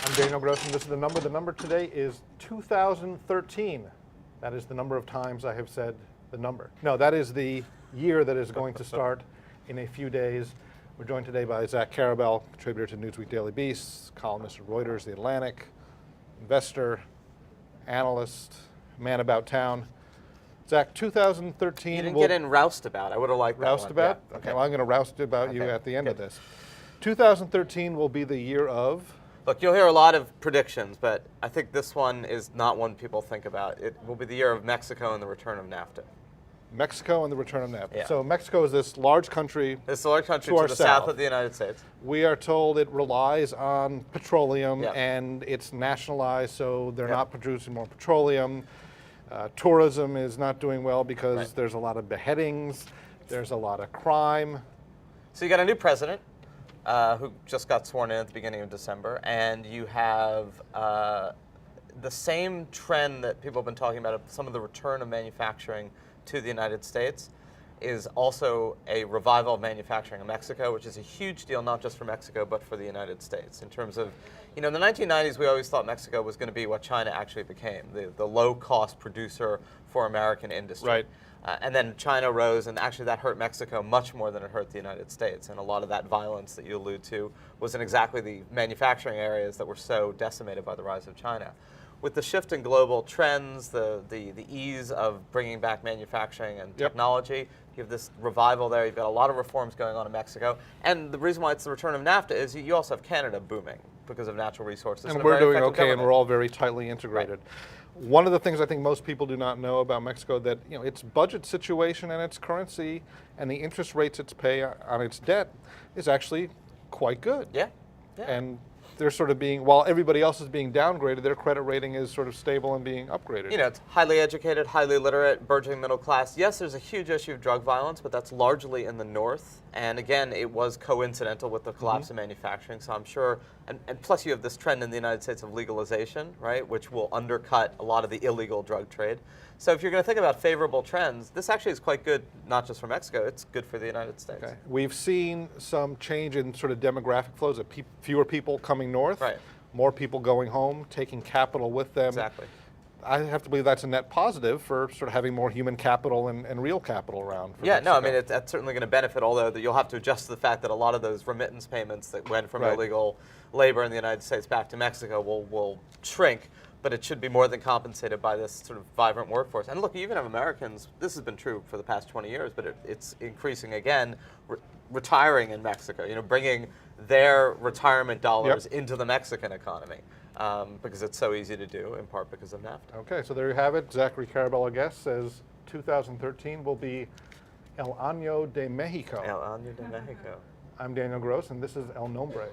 I'm Daniel Gross, and this is the number. The number today is 2013. That is the number of times I have said the number. No, that is the year that is going to start in a few days. We're joined today by Zach Karabell, contributor to Newsweek Daily Beast, columnist at Reuters, The Atlantic, investor, analyst, man about town. Zach, 2013. You didn't get in roustabout. I would have liked that Roust one. about? Yeah. Okay, well, I'm going to roust about you Okay, at the end of good. this. 2013 will be the year of. Look, you'll hear a lot of predictions, but I think this one is not one people think about. It will be the year of Mexico and the return of NAFTA. Mexico and the return of NAFTA. Yeah. So Mexico is this large country. It's a large country To to our the south. south of the United States. We are told it relies on petroleum, Yeah. and it's nationalized, so they're Yeah. not producing more petroleum. Tourism is not doing well because Right. there's a lot of beheadings, there's a lot of crime. So you got a new president who just got sworn in at the beginning of December, and you have the same trend that people have been talking about of some of the return of manufacturing to the United States is also a revival of manufacturing in Mexico, which is a huge deal, not just for Mexico, but for the United States. In terms of, in the 1990s, we always thought Mexico was going to be what China actually became, the low-cost producer for American industry. Right. And then China rose, and actually that hurt Mexico much more than it hurt the United States. And a lot of that violence that you allude to was in exactly the manufacturing areas that were so decimated by the rise of China. With the shift in global trends, the ease of bringing back manufacturing and Yep. technology, you have this revival there. You've got a lot of reforms going on in Mexico. And the reason why it's the return of NAFTA is you also have Canada booming because of natural resources. And a we're very doing effective okay, and government. we're all very tightly integrated. One of the things I think most people do not know about Mexico that its budget situation and its currency and the interest rates it's pay on its debt is actually quite good. Yeah. Yeah. And they're sort of being, while everybody else is being downgraded, their credit rating is sort of stable and being upgraded. It's highly educated, highly literate, burgeoning middle class. Yes, there's a huge issue of drug violence, but that's largely in the north. And again, it was coincidental with the collapse of manufacturing. So I'm sure, and plus you have this trend in the United States of legalization, right, which will undercut a lot of the illegal drug trade. So if you're going to think about favorable trends, this actually is quite good, not just for Mexico, it's good for the United States. Okay. We've seen some change in sort of demographic flows, of fewer people coming north, Right. more people going home, taking capital with them. Exactly. I have to believe that's a net positive for sort of having more human capital and real capital around. For Yeah, no, I Mexico. mean, that's certainly going to benefit, although that you'll have to adjust to the fact that a lot of those remittance payments that went from Right. illegal labor in the United States back to Mexico will shrink, but it should be more than compensated by this sort of vibrant workforce. And look, you even have Americans, this has been true for the past 20 years, but it's increasing again, retiring in Mexico, bringing their retirement dollars into the Mexican economy because it's so easy to do, in part because of NAFTA. Okay, so there you have it. Zachary Karabell, our guest, says 2013 will be El Año de Mexico. El Año de Mexico. I'm Daniel Gross, and this is El Nombre.